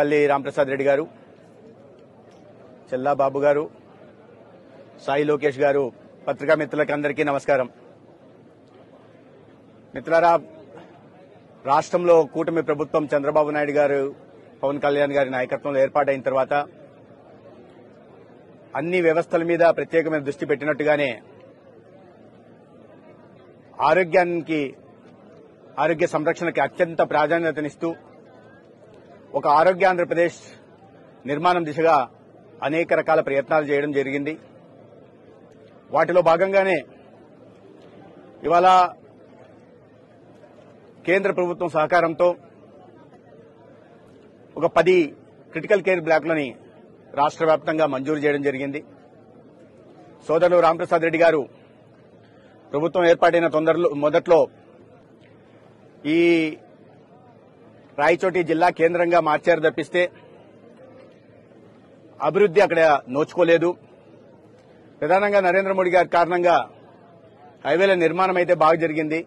పల్లి రామప్రసాద్ రెడ్డి గారు, చెల్లా బాబు గారు, సాయి లోకేష్ గారు, పత్రికా మిత్రులకి అందరికీ నమస్కారం. మిత్రులారా, రాష్ట్రంలో కూటమి ప్రభుత్వం చంద్రబాబు నాయుడు గారు, పవన్ కళ్యాణ్ గారి నాయకత్వంలో ఏర్పాటైన తర్వాత అన్ని వ్యవస్థల మీద ప్రత్యేకమైన దృష్టి పెట్టినట్టుగానే ఆరోగ్య సంరక్షణకి అత్యంత ప్రాధాన్యతనిస్తూ ఒక ఆరోగ్య ఆంధ్రప్రదేశ్ నిర్మాణం దిశగా అనేక రకాల ప్రయత్నాలు చేయడం జరిగింది. వాటిలో భాగంగానే ఇవాళ కేంద్ర ప్రభుత్వం సహకారంతో ఒక 10 క్రిటికల్ కేర్ బ్లాక్లని రాష్ట్ర వ్యాప్తంగా మంజూరు చేయడం జరిగింది. సోదరులు రామప్రసాద్ రెడ్డి గారు ప్రభుత్వం ఏర్పాటైన మొదట్లో ఈ రాయచోటి జిల్లా కేంద్రంగా మార్చారు తప్పిస్తే అభివృద్ది అక్కడ నోచుకోలేదు. ప్రధానంగా నరేంద్ర మోడీ గారి కారణంగా హైవేల నిర్మాణం అయితే బాగా జరిగింది.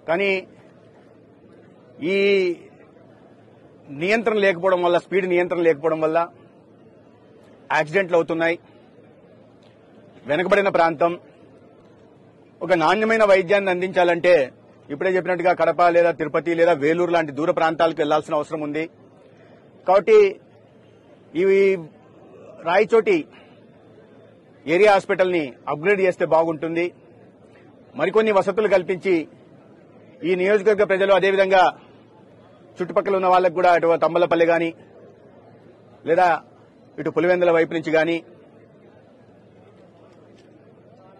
కానీ ఈ నియంత్రణ లేకపోవడం వల్ల, స్పీడ్ నియంత్రణ లేకపోవడం వల్ల యాక్సిడెంట్లు అవుతున్నాయి. వెనుకబడిన ప్రాంతం ఒక నాణ్యమైన వైద్యాన్ని అందించాలంటే ఇప్పుడే చెప్పినట్టుగా కడప లేదా తిరుపతి లేదా వేలూరు లాంటి దూర ప్రాంతాలకు వెళ్లాల్సిన అవసరం ఉంది. కాబట్టి ఈ రాయచోటి ఏరియా హాస్పిటల్ ని అప్గ్రేడ్ చేస్తే బాగుంటుంది. మరికొన్ని వసతులు కల్పించి ఈ నియోజకవర్గ ప్రజలు, అదేవిధంగా చుట్టుపక్కల ఉన్న వాళ్ళకు కూడా అటు తంబలపల్లి గాని లేదా ఇటు పులివెందుల వైపు నుంచి గాని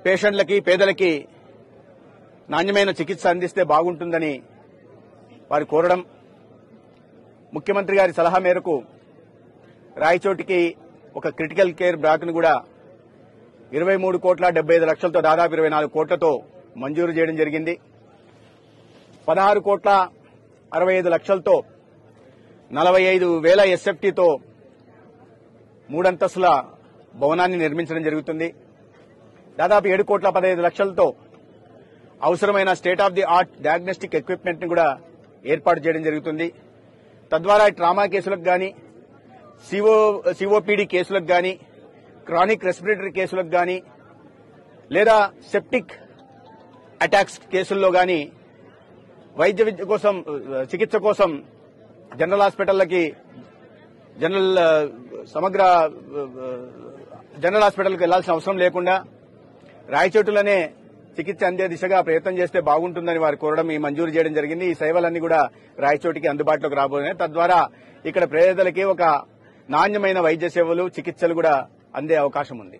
పేషెంట్లకి, పేదలకి నాణ్యమైన చికిత్స అందిస్తే బాగుంటుందని వారు కోరడం, ముఖ్యమంత్రి గారి సలహా మేరకు రాయచోటికి ఒక క్రిటికల్ కేర్ బ్లాక్ను కూడా 23,75,00,000తో దాదాపు 24 కోట్లతో మంజూరు చేయడం జరిగింది. 16,65,00,000తో 45,000 SFTతో 3 అంతస్తుల భవనాన్ని నిర్మించడం జరుగుతుంది. దాదాపు 7,15,00,000తో అవసరమైన state of the art diagnostic equipment ని కూడా ఏర్పాటు చేయడం జరుగుతుంది. తద్వారా ట్రామా కేసులకు గాని, సిఓపిడి కేసులకు గాని, క్రానిక్ రెస్పిరేటరీ కేసులకు గాని లేదా సెప్టిక్ అటాక్స్ కేసుల్లో గాని వైద్య విద్య కోసం, చికిత్స కోసం జనరల్ హాస్పిటల్కి జనరల్ హాస్పిటల్కి వెళ్లాల్సిన అవసరం లేకుండా రాయచోటులోనే చికిత్స అందే దిశగా ప్రయత్నం చేస్తే బాగుంటుందని వారు కోరడం, ఈ మంజూరు చేయడం జరిగింది. ఈ సేవలన్నీ కూడా రాయచోటికి అందుబాటులోకి రాబోతున్నాయి. తద్వారా ఇక్కడ పేదలకి ఒక నాణ్యమైన వైద్య సేవలు, చికిత్సలు కూడా అందే అవకాశం ఉంది.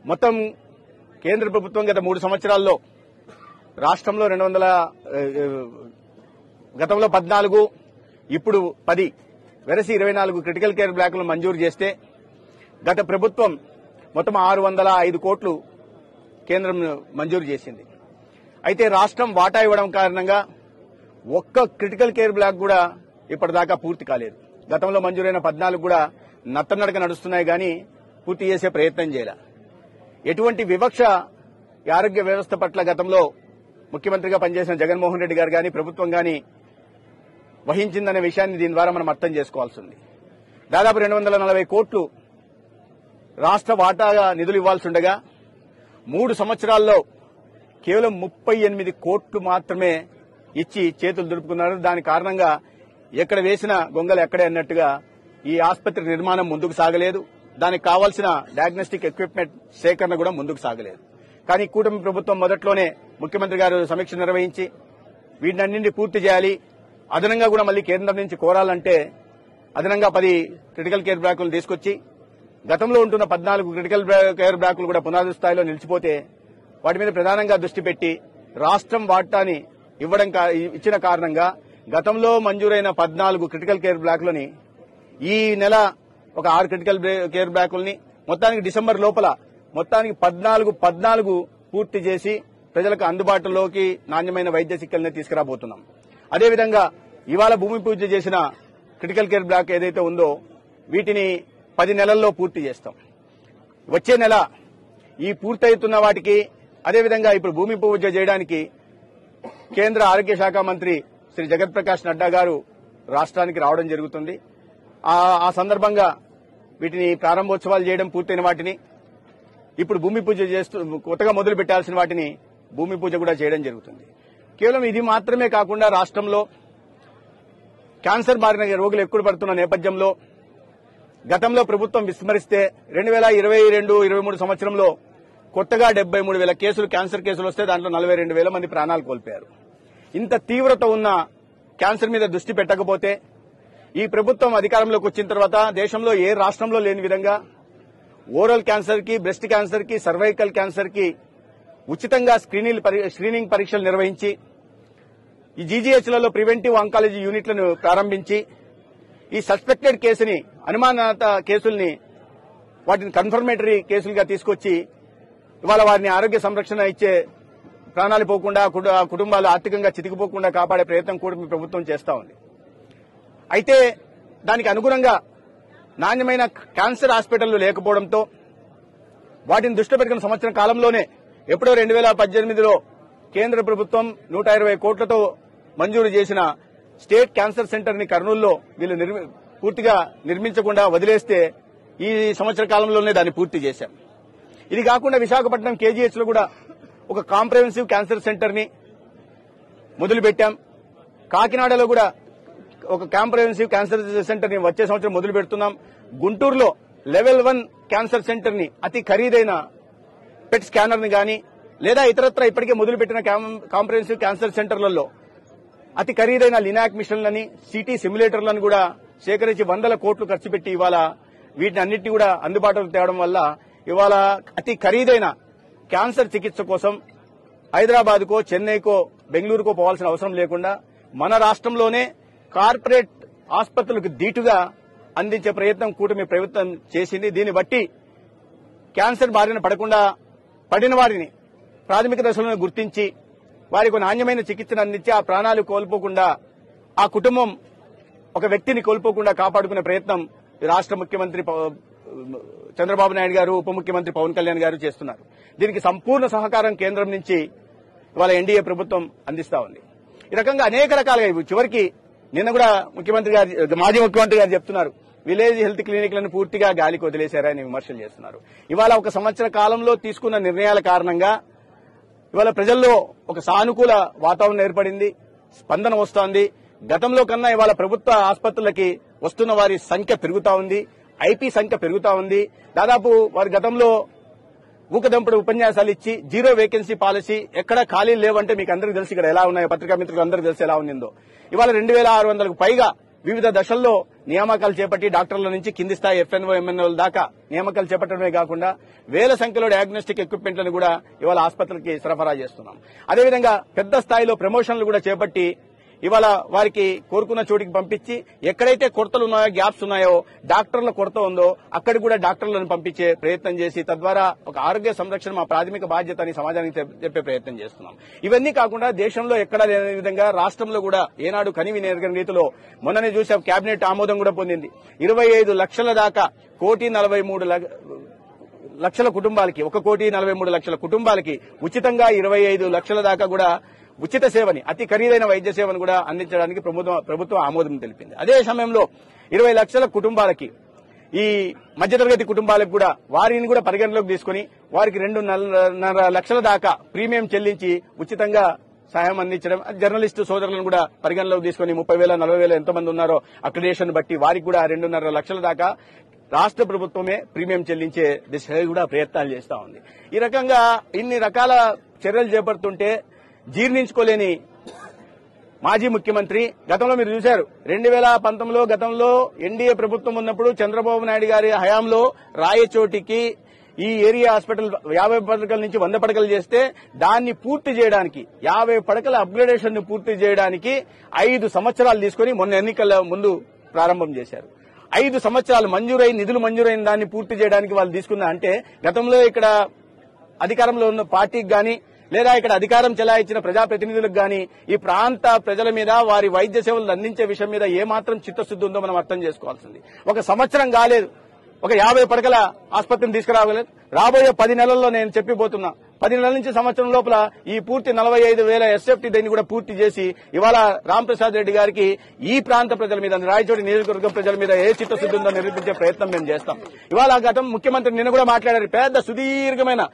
మొత్తం కేంద్ర ప్రభుత్వం గత 3 సంవత్సరాల్లో రాష్ట్రంలో గతంలో 14, ఇప్పుడు 10 వెరసి 24 క్రిటికల్ కేర్ బ్లాకులు మంజూరు చేస్తే గత ప్రభుత్వం మొత్తం 605 కోట్లు కేంద్రం మంజూరు చేసింది. అయితే రాష్ట్రం వాటా ఇవ్వడం కారణంగా ఒక్క క్రిటికల్ కేర్ బ్లాక్ కూడా ఇప్పటిదాకా పూర్తి కాలేదు. గతంలో మంజూరైన 14 కూడా నత్తనడక నడుస్తున్నాయి కానీ పూర్తి చేసే ప్రయత్నం చేయాల. ఎటువంటి వివక్ష ఈ ఆరోగ్య వ్యవస్థ పట్ల గతంలో ముఖ్యమంత్రిగా పనిచేసిన జగన్మోహన్ రెడ్డి గారు గాని, ప్రభుత్వం గాని వహించిందనే విషయాన్ని దీని ద్వారా మనం అర్థం చేసుకోవాల్సి ఉంది. దాదాపు 240 కోట్లు రాష్ట్ర వాటాగా నిధులు ఇవ్వాల్సి ఉండగా 3 సంవత్సరాల్లో కేవలం 38 కోట్లు మాత్రమే ఇచ్చి చేతులు దులుపుకున్నారు. దాని కారణంగా ఎక్కడ వేసిన గొంగలు ఎక్కడే అన్నట్టుగా ఈ ఆసుపత్రి నిర్మాణం ముందుకు సాగలేదు. దానికి కావాల్సిన డయాగ్నోస్టిక్ ఎక్విప్మెంట్ సేకరణ కూడా ముందుకు సాగలేదు. కానీ కూటమి ప్రభుత్వం మొదట్లోనే ముఖ్యమంత్రి గారు సమీక్ష నిర్వహించి వీటన్నింటినీ పూర్తి చేయాలి, అదనంగా కూడా మళ్లీ కేంద్రం నుంచి కోరాలంటే అదనంగా 10 క్రిటికల్ కేర్ బ్లాకులు తీసుకొచ్చి గతంలో ఉంటున్న 14 క్రిటికల్ కేర్ బ్లాకులు కూడా పునాది స్థాయిలో నిలిచిపోతే వాటి మీద ప్రధానంగా దృష్టి పెట్టి రాష్ట్రం వాటాని ఇచ్చిన కారణంగా గతంలో మంజూరైన 14 క్రిటికల్ కేర్ బ్లాకులని ఈ నెల ఒక 6 క్రిటికల్ కేర్ బ్లాకుల్ని మొత్తానికి డిసెంబర్ లోపల మొత్తానికి 14 పూర్తి చేసి ప్రజలకు అందుబాటులోకి నాణ్యమైన వైద్య చికిత్సల్ని తీసుకురాబోతున్నాం. అదేవిధంగా ఇవాళ భూమి పూజ చేసిన క్రిటికల్ కేర్ బ్లాక్ ఏదైతే ఉందో వీటిని 10 నెలల్లో పూర్తి చేస్తాం. వచ్చే నెల ఈ పూర్తవుతున్న వాటికి, అదేవిధంగా ఇప్పుడు భూమి పూజ చేయడానికి కేంద్ర ఆరోగ్య శాఖ మంత్రి శ్రీ జగత్ ప్రకాష్ నడ్డా గారు రాష్ట్రానికి రావడం జరుగుతుంది. ఆ సందర్భంగా వీటిని ప్రారంభోత్సవాలు చేయడం, పూర్తయిన వాటిని ఇప్పుడు భూమి పూజ చేస్తూ కొత్తగా మొదలు పెట్టాల్సిన వాటిని భూమి పూజ కూడా చేయడం జరుగుతుంది. కేవలం ఇది మాత్రమే కాకుండా రాష్ట్రంలో క్యాన్సర్ బారిన రోగులు ఎక్కువ పడుతున్న నేపథ్యంలో గతంలో ప్రభుత్వం విస్మరిస్తే 2022-23 సంవత్సరంలో కొత్తగా 73,000 కేసులు క్యాన్సర్ కేసులు వస్తే దాంట్లో 42,000 మంది ప్రాణాలు కోల్పోయారు. ఇంత తీవ్రత ఉన్న క్యాన్సర్ మీద దృష్టి పెట్టకపోతే ఈ ప్రభుత్వం అధికారంలోకి వచ్చిన తర్వాత దేశంలో ఏ రాష్ట్రంలో లేని విధంగా ఓరల్ క్యాన్సర్ కి, బ్రెస్ట్ క్యాన్సర్ కి, సర్వైకల్ క్యాన్సర్ కి ఉచితంగా స్క్రీనింగ్ పరీక్షలు నిర్వహించి ఈ జీజీహెచ్లలో ప్రివెంటివ్ ఆంకాలజీ యూనిట్లను ప్రారంభించి ఈ సస్పెక్టెడ్ కేసుని, అనుమానాత కేసుల్ని వాటిని కన్ఫర్మేటరీ కేసులుగా తీసుకొచ్చి ఇవాళ వారిని ఆరోగ్య సంరక్షణ ఇచ్చే, ప్రాణాలు పోకుండా కుటుంబాలు ఆర్థికంగా చితికిపోకుండా కాపాడే ప్రయత్నం కూడా మీ ప్రభుత్వం చేస్తా ఉంది. అయితే దానికి అనుగుణంగా నాణ్యమైన క్యాన్సర్ హాస్పిటళ్లు లేకపోవడంతో వాటిని దృష్టి పెట్టుకున్న సంవత్సరం కాలంలోనే ఎప్పుడో 2018లో కేంద్ర ప్రభుత్వం 120 కోట్లతో మంజూరు చేసిన స్టేట్ క్యాన్సర్ సెంటర్ ని కర్నూలులో వీళ్ళు పూర్తిగా నిర్మించకుండా వదిలేస్తే ఈ సంవత్సర కాలంలోనే దాన్ని పూర్తి చేశాం. ఇది కాకుండా విశాఖపట్నం కేజీహెచ్ లో కూడా ఒక కాంప్రహెన్సివ్ క్యాన్సర్ సెంటర్ ని మొదలుపెట్టాం. కాకినాడలో కూడా ఒక కాంప్రహెన్సివ్ క్యాన్సర్ సెంటర్ ని వచ్చే సంవత్సరం మొదలు పెడుతున్నాం. గుంటూరులో లెవెల్ 1 క్యాన్సర్ సెంటర్ ని, అతి ఖరీదైన పెట్ స్కానర్ ని గాని లేదా ఇతరత్ర ఇప్పటికే మొదలుపెట్టిన కాంప్రహెన్సివ్ క్యాన్సర్ సెంటర్లలో అతి ఖరీదైన లినాక్ మిషన్లని, సిటీ సిమ్యులేటర్లను కూడా సేకరించి 100 కోట్లు ఖర్చు పెట్టి ఇవాళ వీటిని అన్నింటినీ కూడా అందుబాటులోకి తేవడం వల్ల ఇవాళ అతి ఖరీదైన క్యాన్సర్ చికిత్స కోసం హైదరాబాద్కో, చెన్నైకో, బెంగళూరుకో పోవాల్సిన అవసరం లేకుండా మన రాష్ట్రంలోనే కార్పొరేట్ ఆసుపత్రులకు దీటుగా అందించే ప్రయత్నం కూటమి ప్రభుత్వం చేసింది. దీన్ని బట్టి క్యాన్సర్ బారిన పడిన వారిని ప్రాథమిక దశలో గుర్తించి వారికి నాణ్యమైన చికిత్సను అందించి ఆ ప్రాణాలు కోల్పోకుండా, ఆ కుటుంబం ఒక వ్యక్తిని కోల్పోకుండా కాపాడుకునే ప్రయత్నం రాష్ట్ర ముఖ్యమంత్రి చంద్రబాబు నాయుడు గారు, ఉప ముఖ్యమంత్రి పవన్ కళ్యాణ్ గారు చేస్తున్నారు. దీనికి సంపూర్ణ సహకారం కేంద్రం నుంచి ఇవాళ ఎన్డీఏ ప్రభుత్వం అందిస్తా ఉంది. ఈ రకంగా అనేక రకాలుగా చివరికి నిన్న కూడా మాజీ ముఖ్యమంత్రి గారు చెప్తున్నారు, విలేజ్ హెల్త్ క్లినిక్లను పూర్తిగా గాలికి వదిలేశారని విమర్శలు చేస్తున్నారు. ఇవాళ ఒక సంవత్సర కాలంలో తీసుకున్న నిర్ణయాల కారణంగా ఇవాళ ప్రజల్లో ఒక సానుకూల వాతావరణం ఏర్పడింది, స్పందన వస్తోంది. గతంలో కన్నా ఇవాళ ప్రభుత్వ ఆసుపత్రులకి వస్తున్న వారి సంఖ్య పెరుగుతా ఉంది, ఐపీ సంఖ్య పెరుగుతా ఉంది. దాదాపు వారి గతంలో ఊకదంపుడు ఉపన్యాసాలు ఇచ్చి జీరో వేకెన్సీ పాలసీ, ఎక్కడ ఖాళీలు లేవంటే మీకు అందరికీ తెలుసు ఇక్కడ ఎలా ఉన్నాయో, పత్రికా మిత్రులు అందరికీ తెలిసి ఎలా ఉందో. ఇవాళ 2,600కు పైగా వివిధ దశల్లో నియామకాలు చేపట్టి డాక్టర్ల నుంచి కింది స్థాయి ఎఫ్ఎన్ఓ, ఎంఎన్ఓల దాకా నియామకాలు చేపట్టడమే కాకుండా వేల సంఖ్యలో డయాగ్నోస్టిక్ ఎక్విప్మెంట్లను కూడా ఇవాళ ఆసుపత్రులకి సరఫరా చేస్తున్నాం. అదేవిధంగా పెద్ద స్థాయిలో ప్రమోషన్లు కూడా చేపట్టి ఇవాళ వారికి కోరుకున్న చోటికి పంపించి ఎక్కడైతే కొరతలు ఉన్నాయో, గ్యాప్స్ ఉన్నాయో, డాక్టర్ల కొరత ఉందో అక్కడికి కూడా డాక్టర్లను పంపించే ప్రయత్నం చేసి తద్వారా ఒక ఆరోగ్య సంరక్షణ మా ప్రాథమిక బాధ్యత అని సమాజానికి చెప్పే ప్రయత్నం చేస్తున్నాం. ఇవన్నీ కాకుండా దేశంలో ఎక్కడా లేని విధంగా రాష్ట్రంలో కూడా ఏనాడు కనివిని ఎరగని రీతిలో మొన్ననే చూసాం, కేబినెట్ ఆమోదం కూడా పొందింది. 25 లక్షల దాకా 1,43,00,000 కుటుంబాలకి 1,43,00,000 కుటుంబాలకి ఉచితంగా 25 లక్షల దాకా కూడా ఉచిత సేవని, అతి ఖరీదైన వైద్య సేవను కూడా అందించడానికి ప్రభుత్వం ఆమోదం తెలిపింది. అదే సమయంలో 20 లక్షల కుటుంబాలకి, ఈ మధ్యతరగతి కుటుంబాలకు కూడా వారిని కూడా పరిగణలోకి తీసుకుని వారికి 2.5 లక్షల దాకా ప్రీమియం చెల్లించి ఉచితంగా సాయం అందించడం, జర్నలిస్టు సోదరులను కూడా పరిగణలోకి తీసుకుని 30,000, 40,000 ఎంతమంది ఉన్నారో అక్రిడేషన్ బట్టి వారికి కూడా 2.5 లక్షల దాకా రాష్ట్ర ప్రభుత్వమే ప్రీమియం చెల్లించే దిశగా కూడా ప్రయత్నాలు చేస్తా ఉంది. ఈ రకంగా ఇన్ని రకాల చర్యలు చేపడుతుంటే జీర్ణించుకోలేని మాజీ ముఖ్యమంత్రి గతంలో మీరు చూశారు, 2019లో గతంలో ఎన్డీఏ ప్రభుత్వం ఉన్నప్పుడు చంద్రబాబు నాయుడు గారి హయాంలో రాయచోటికి ఈ ఏరియా హాస్పిటల్ 50 పడకల నుంచి 100 పడకలు చేస్తే దాన్ని పూర్తి చేయడానికి 50 పడకల అప్గ్రేడేషన్ ను పూర్తి చేయడానికి 5 సంవత్సరాలు తీసుకుని మొన్న ఎన్నికల ముందు ప్రారంభం చేశారు. 5 సంవత్సరాలు నిధులు మంజూరైన దాన్ని పూర్తి చేయడానికి వాళ్ళు తీసుకున్నా అంటే గతంలో ఇక్కడ అధికారంలో ఉన్న పార్టీకి గాని లేదా ఇక్కడ అధికారం చెలాయించిన ప్రజాప్రతినిధులకు గాని ఈ ప్రాంత ప్రజల మీద వారి వైద్య సేవలు అందించే విషయం మీద ఏమాత్రం చిత్తశుద్ధి ఉందో మనం అర్థం చేసుకోవాల్సింది. ఒక సంవత్సరం కాలేదు, ఒక 50 పడకల ఆసుపత్రిని తీసుకురాగలేదు. రాబోయే 10 నెలల్లో నేను చెప్పిపోతున్నా, 10 నెలల నుంచి సంవత్సరం లోపల ఈ పూర్తి 45,000 ఎస్ఎఫ్టీ దీన్ని కూడా పూర్తి చేసి ఇవాళ రాంప్రసాద్ రెడ్డి గారికి ఈ ప్రాంత ప్రజల మీద, రాయచోటి నియోజకవర్గం ప్రజల మీద ఏ చిత్తశుద్ధి ఉందో నిరూపించే ప్రయత్నం మేము చేస్తాం. ఇవాళ గతం ముఖ్యమంత్రి నిన్న కూడా మాట్లాడారు, పెద్ద సుదీర్ఘమైన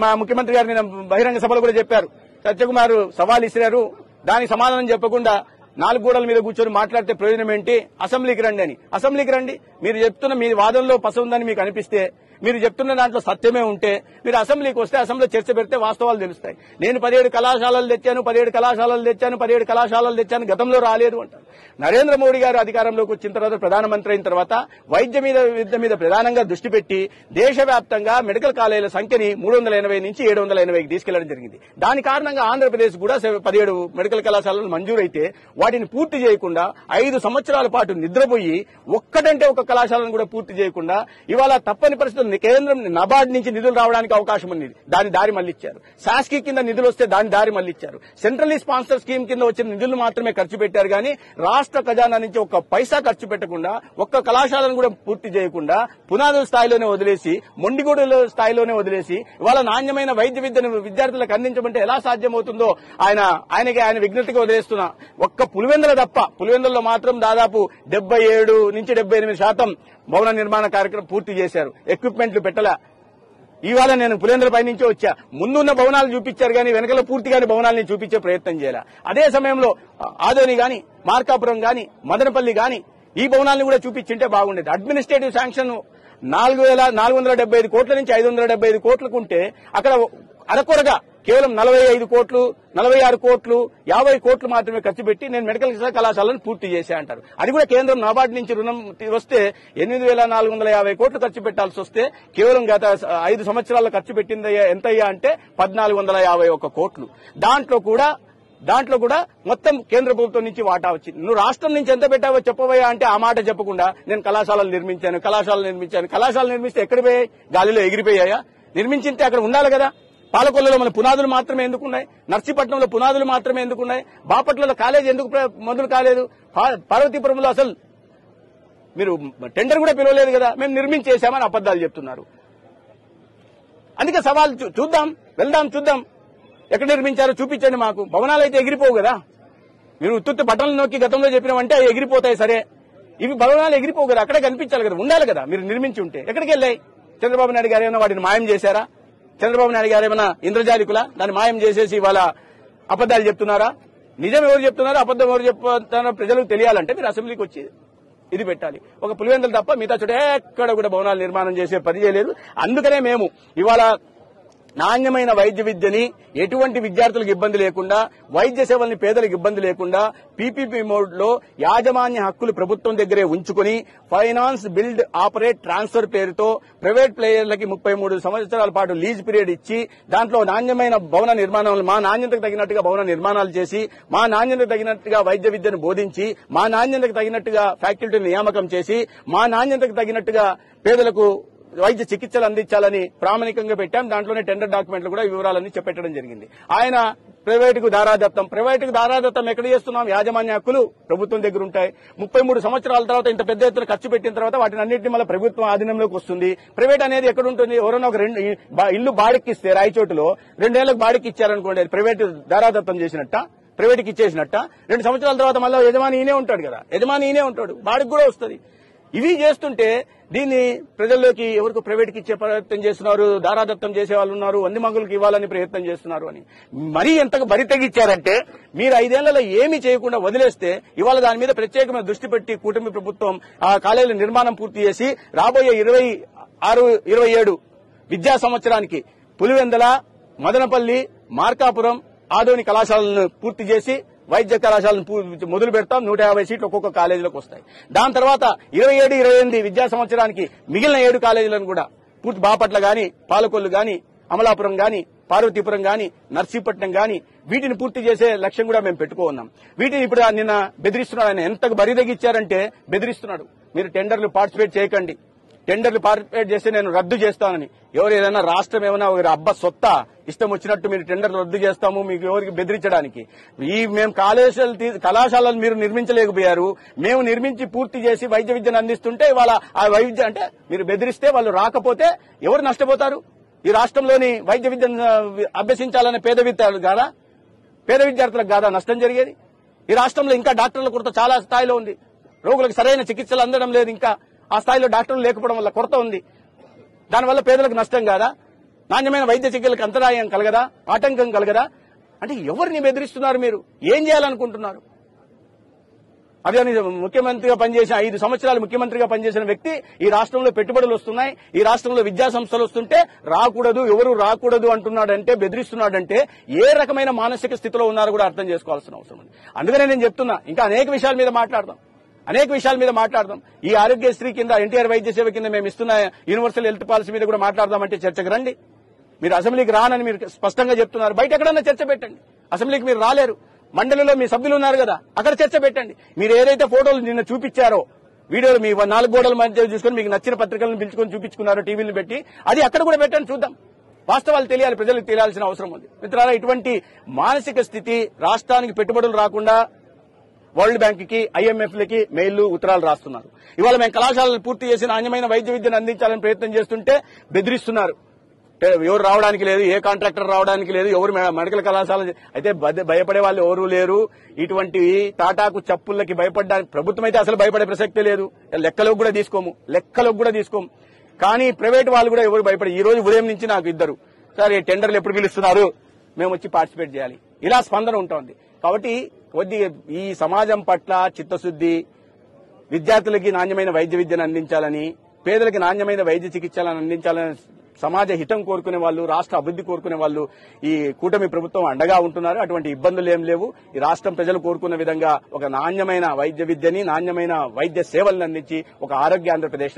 మా ముఖ్యమంత్రి గారు నిన్న బహిరంగ సభలో కూడా చెప్పారు. సత్యకుమార్ సవాల్ ఇసిరారు, దానికి సమాధానం చెప్పకుండా 4 గోడల మీద కూర్చొని మాట్లాడితే ప్రయోజనం ఏంటి, అసెంబ్లీకి రండి అని. అసెంబ్లీకి రండి, మీరు చెప్తున్న మీ వాదనలో పస ఉందని మీకు అనిపిస్తే, మీరు చెప్తున్న దాంట్లో సత్యమే ఉంటే మీరు అసెంబ్లీకి వస్తే అసెంబ్లీలో చర్చ పెడితే వాస్తవాలు తెలుస్తాయి. నేను 17 కళాశాలలు తెచ్చాను, 17 కళాశాలలు తెచ్చాను గతంలో రాలేదు అంటారు. నరేంద్ర మోడీ గారు అధికారంలోకి వచ్చిన తర్వాత, ప్రధానమంత్రి అయిన తర్వాత విద్య మీద ప్రధానంగా దృష్టి పెట్టి దేశవ్యాప్తంగా మెడికల్ కాలేజీల సంఖ్యని 380 నుంచి 780కి తీసుకెళ్లడం జరిగింది. దాని కారణంగా ఆంధ్రప్రదేశ్ కూడా 17 మెడికల్ కళాశాలలు మంజూరైతే వాటిని పూర్తి చేయకుండా 5 సంవత్సరాల పాటు నిద్రపోయి ఒక్కటంటే ఒక కళాశాలను కూడా పూర్తి చేయకుండా ఇవాళ తప్పని పరిస్థితులు కేంద్రం నబార్డ్ నుంచి నిధులు రావడానికి అవకాశం ఉంది, దాని దారి మళ్లిచ్చారు. శాస్కీ కింద నిధులు వస్తే దాని దారి మళ్లిచ్చారు. సెంట్రల్లీ స్పాన్సర్ స్కీమ్ కింద వచ్చిన నిధులు మాత్రమే ఖర్చు పెట్టారు కానీ రాష్ట్ర ఖజానా నుంచి ఒక్క పైసా ఖర్చు పెట్టకుండా, ఒక్క కళాశాలను కూడా పూర్తి చేయకుండా పునాదుల స్థాయిలోనే వదిలేసి, మొండిగోడుల స్థాయిలోనే వదిలేసి ఇవాళ నాణ్యమైన వైద్య విద్యను విద్యార్థులకు అందించమంటే ఎలా సాధ్యమవుతుందో ఆయన విజ్ఞతగా వదిలేస్తున్నా. ఒక్క పులివెందుల తప్ప, పులివెందుల్లో మాత్రం దాదాపు 77 నుంచి 78% భవన నిర్మాణ కార్యక్రమం పూర్తి చేశారు. ఎక్విప్మెంట్లు పెట్టలా. ఇవాళ నేను పులివెందులపై నుంచి వచ్చా, ముందున్న భవనాలు చూపించారు కానీ వెనకల పూర్తిగాని భవనాలని చూపించే ప్రయత్నం చేయాల. అదే సమయంలో ఆదోని గాని, మార్కాపురం గాని, మదనపల్లి గాని ఈ భవనాలను కూడా చూపించింటే బాగుండేది. అడ్మినిస్ట్రేటివ్ శాంక్షన్ 4,475 కోట్ల నుంచి 575 కోట్లకుంటే అక్కడ అరకొరగా కేవలం 45 కోట్లు, 46 కోట్లు, 50 కోట్లు మాత్రమే ఖర్చు పెట్టి నేను మెడికల్ కళాశాలను పూర్తి చేశా అంటారు. అది కూడా కేంద్రం నాబార్డు నుంచి రుణం వస్తే 8,450 కోట్లు ఖర్చు పెట్టాల్సి వస్తే కేవలం గత 5 సంవత్సరాల్లో ఖర్చు పెట్టింది ఎంతయ్యా అంటే 1,451 కోట్లు. దాంట్లో కూడా మొత్తం కేంద్ర ప్రభుత్వం నుంచి వాటా వచ్చింది. నువ్వు రాష్ట్రం నుంచి ఎంత పెట్టావో చెప్పవయ్యా అంటే ఆ మాట చెప్పకుండా నేను కళాశాలలు నిర్మిస్తే ఎక్కడ పోయాయి? గాలిలో ఎగిరిపోయాయా? నిర్మించింటే అక్కడ ఉండాలి కదా. పాలకొల్లులో మన పునాదులు మాత్రమే ఎందుకున్నాయి? నర్సీపట్నంలో పునాదులు మాత్రమే ఎందుకున్నాయి? బాపట్లలో కాలేజీ ఎందుకు మొదలు కాలేదు? పార్వతీపురంలో అసలు మీరు టెండర్ కూడా పిలవలేదు కదా. మేము నిర్మించేశామని అబద్దాలు చెప్తున్నారు. అందుకే సవాల్ చూద్దాం ఎక్కడ నిర్మించారో చూపించండి మాకు. భవనాలు అయితే ఎగిరిపోవు కదా. మీరు ఉత్తుత్తి బట్టలు నొక్కి గతంలో చెప్పినామంటే అవి ఎగిరిపోతాయి సరే, ఇవి భవనాలు ఎగిరిపోవు కదా. అక్కడే కనిపించాలి కదా, ఉండాలి కదా. మీరు నిర్మించి ఉంటే ఎక్కడికి వెళ్ళాయి? చంద్రబాబు నాయుడు గారు ఏమైనా వాటిని మాయం చేశారా? చంద్రబాబు నాయుడు గారు ఏమైనా ఇంద్రజాలికులా దాన్ని మాయం చేసేసి ఇవాళ అబద్దాలు చెప్తున్నారా? నిజం ఎవరు చెప్తున్నారో అబద్దం ఎవరు చెప్తున్నారో ప్రజలకు తెలియాలంటే మీరు అసెంబ్లీకి వచ్చి ఇది పెట్టాలి. ఒక పులివెందులు తప్ప మిగతా చోట ఎక్కడ కూడా భవనాలు నిర్మాణం చేసే పని చేయలేదు. అందుకనే మేము ఇవాళ నాణ్యమైన వైద్య విద్యని ఎటువంటి విద్యార్థులకు ఇబ్బంది లేకుండా, వైద్య సేవల్ని పేదలకు ఇబ్బంది లేకుండా పీపీపీ మోడ్ లో యాజమాన్య హక్కులు ప్రభుత్వం దగ్గరే ఉంచుకుని ఫైనాన్స్ బిల్డ్ ఆపరేట్ ట్రాన్స్ఫర్ పేరుతో ప్రైవేట్ ప్లేయర్లకి 33 సంవత్సరాల పాటు లీజ్ పీరియడ్ ఇచ్చి దాంట్లో నాణ్యమైన భవన నిర్మాణాలు, మా నాణ్యతకు తగినట్టుగా భవన నిర్మాణాలు చేసి, మా నాణ్యతకు తగినట్టుగా వైద్య విద్యను బోధించి, మా నాణ్యతకు తగినట్టుగా ఫ్యాకల్టీని నియామకం చేసి, మా నాణ్యతకు తగినట్టుగా పేదలకు వైద్య చికిత్సలు అందించాలని ప్రామాణికంగా పెట్టాం. దాంట్లోనే టెండర్ డాక్యుమెంట్లు కూడా వివరాలన్నీ చెప్పెట్టడం జరిగింది. ఆయన ప్రైవేటుకు దారాదత్తం ఎక్కడ చేస్తున్నాం? యాజమాన్య హక్కులు ప్రభుత్వం దగ్గర ఉంటాయి. 33 సంవత్సరాల తర్వాత ఇంత పెద్ద ఎత్తున ఖర్చు పెట్టిన తర్వాత వాటిని అన్నింటినీ మళ్ళీ ప్రభుత్వం ఆధీనంలోకి వస్తుంది. ప్రైవేట్ అనేది ఎక్కడ ఉంటుంది? ఎవరైనా ఒక ఇల్లు బాడికిస్తే రాయచోటులో 2 ఏళ్లకు బాడికి ఇచ్చారనుకోండి, అది ప్రైవేట్ దారాదత్తం చేసినట్ట, ప్రైవేట్కి ఇచ్చేసినట్ట. 2 సంవత్సరాల తర్వాత మళ్ళీ యజమాని ఈయనే ఉంటాడు కదా, బాడికి కూడా వస్తుంది. ఇవి చేస్తుంటే దీన్ని ప్రజల్లోకి ఎవరికి ప్రైవేట్కి ఇచ్చే ప్రయత్నం చేస్తున్నారు, దారాదత్తం చేసే వాళ్ళు ఉన్నారు, వంది మగులకు ఇవ్వాలని ప్రయత్నం చేస్తున్నారు అని మరీ ఎంతగా బరి తెగించారంటే మీరు 5 ఏళ్లలో ఏమీ చేయకుండా వదిలేస్తే ఇవాళ దాని మీద ప్రత్యేకమైన దృష్టి పెట్టి కూటమి ప్రభుత్వం ఆ కాలేజీల నిర్మాణం పూర్తి చేసి రాబోయే 26-27 విద్యా సంవత్సరానికి పులివెందుల, మదనపల్లి, మార్కాపురం, ఆదోని కళాశాలను పూర్తి చేసి వైద్య కళాశాలను మొదలు పెడతాం. 150 సీట్లు ఒక్కొక్క కాలేజీలకు వస్తాయి. దాని తర్వాత 27-28 విద్యా సంవత్సరానికి మిగిలిన 7 కాలేజీలను కూడా పూర్తి బాపట్ల గాని, పాలకొల్లు గాని, అమలాపురం గాని, పార్వతీపురం గాని, నర్సీపట్నం గాని వీటిని పూర్తి చేసే లక్ష్యం కూడా మేము పెట్టుకున్నాం. వీటిని ఇప్పుడు నిన్న బెదిరిస్తున్నాడు. ఆయన ఎంతకు బరిదగిచ్చారంటే బెదిరిస్తున్నాడు, మీరు టెండర్లు పార్టిసిపేట్ చేయకండి, టెండర్లు పార్టిసిపేట్ చేస్తే నేను రద్దు చేస్తానని. ఎవరు ఏదైనా రాష్ట్రం ఏమైనా ఒక అబ్బ సొత్తా ఇష్టం వచ్చినట్టు మీరు టెండర్లు రద్దు చేస్తాము మీకు ఎవరికి బెదిరించడానికి? మేము కళాశాలలు మీరు నిర్మించలేకపోయారు, మేము నిర్మించి పూర్తి చేసి వైద్య విద్యను అందిస్తుంటే ఇవాళ ఆ వైద్య అంటే మీరు బెదిరిస్తే వాళ్ళు రాకపోతే ఎవరు నష్టపోతారు? ఈ రాష్ట్రంలోని వైద్య విద్యను అభ్యసించాలనే పేద విద్యార్థులకు కాదా నష్టం జరిగేది? ఈ రాష్ట్రంలో ఇంకా డాక్టర్ల కొరత చాలా స్థాయిలో ఉంది. రోగులకు సరైన చికిత్సలు అందడం లేదు. ఇంకా ఆ స్థాయిలో డాక్టర్లు లేకపోవడం వల్ల కొరత ఉంది. దానివల్ల పేదలకు నష్టం కాదా? నాణ్యమైన వైద్య చికిత్సలకు అంతరాయం కలగదా? ఆటంకం కలగదా? అంటే ఎవరిని బెదిరిస్తున్నారు? మీరు ఏం చేయాలనుకుంటున్నారు? అదే ముఖ్యమంత్రిగా పనిచేసిన 5 సంవత్సరాలు ముఖ్యమంత్రిగా పనిచేసిన వ్యక్తి ఈ రాష్ట్రంలో పెట్టుబడులు వస్తున్నాయి, ఈ రాష్ట్రంలో విద్యా సంస్థలు వస్తుంటే రాకూడదు, ఎవరు రాకూడదు అంటున్నాడంటే, బెదిరిస్తున్నాడంటే ఏ రకమైన మానసిక స్థితిలో ఉన్నారో కూడా అర్థం చేసుకోవాల్సిన అవసరం ఉంది. అందుకనే నేను చెప్తున్నా, ఇంకా అనేక విషయాల మీద మాట్లాడదాం. ఈ ఆరోగ్యశ్రీ కింద, ఎన్టీఆర్ వైద్య సేవ కింద మేము ఇస్తున్న యూనివర్సల్ హెల్త్ పాలసీ మీద కూడా మాట్లాడదామంటే చర్చకు రండి. మీరు అసెంబ్లీకి రానని మీరు స్పష్టంగా చెప్తున్నారు. బయట ఎక్కడన్నా చర్చ పెట్టండి. అసెంబ్లీకి మీరు రాలేరు. మండలిలో మీ సభ్యులు ఉన్నారు కదా, అక్కడ చర్చ పెట్టండి. మీరు ఏదైతే ఫోటోలు నిన్న చూపించారో, వీడియోలు మీ 4 గోడల మధ్య చూసుకుని మీకు నచ్చిన పత్రికలను పిలుచుకొని చూపించుకున్నారో టీవీలను పెట్టి, అది అక్కడ కూడా పెట్టండి, చూద్దాం. వాస్తవాలు తెలియాలి, ప్రజలకు తెలియాల్సిన అవసరం ఉంది. మిత్రులారా, ఇటువంటి మానసిక స్థితి రాష్ట్రానికి పెట్టుబడులు రాకుండా వరల్డ్ బ్యాంక్ కి, ఐఎంఎఫ్లకి మెయిల్లు, ఉత్తరాలు రాస్తున్నారు. ఇవాళ మేము కళాశాలను పూర్తి చేసి నాణ్యమైన వైద్య విద్యను అందించాలని ప్రయత్నం చేస్తుంటే బెదిరిస్తున్నారు. ఎవరు రావడానికి లేదు, ఏ కాంట్రాక్టర్ రావడానికి లేదు, ఎవరు మెడికల్ కళాశాల అయితే భయపడే వాళ్ళు ఎవరూ లేరు. ఇటువంటి తాటాకు చప్పులకి భయపడడానికి ప్రభుత్వం అయితే అసలు భయపడే ప్రసక్తే లేదు. లెక్కలోకి కూడా తీసుకోము. కానీ ప్రైవేట్ వాళ్ళు కూడా ఎవరు భయపడి, ఈ రోజు ఉదయం నుంచి నాకు ఇద్దరు, సార్ ఈ టెండర్లు ఎప్పుడు పిలుస్తున్నారు, మేము వచ్చి పార్టిసిపేట్ చేయాలి, ఇలా స్పందన ఉంటుంది. కాబట్టి ఈ సమాజం పట్ల చిత్తశుద్ది, విద్యార్థులకి నాణ్యమైన వైద్య విద్యను అందించాలని, పేదలకి నాణ్యమైన వైద్య చికిత్సలను అందించాలని, సమాజ హితం కోరుకునే వాళ్ళు, రాష్ట్ర అభివృద్ధి కోరుకునే వాళ్ళు ఈ కూటమి ప్రభుత్వం అండగా ఉంటున్నారు. అటువంటి ఇబ్బందులు ఏం లేవు. ఈ రాష్ట్రం ప్రజలు కోరుకున్న విధంగా ఒక నాణ్యమైన వైద్య విద్యని, నాణ్యమైన వైద్య సేవలను అందించి ఒక ఆరోగ్య ఆంధ్రప్రదేశ్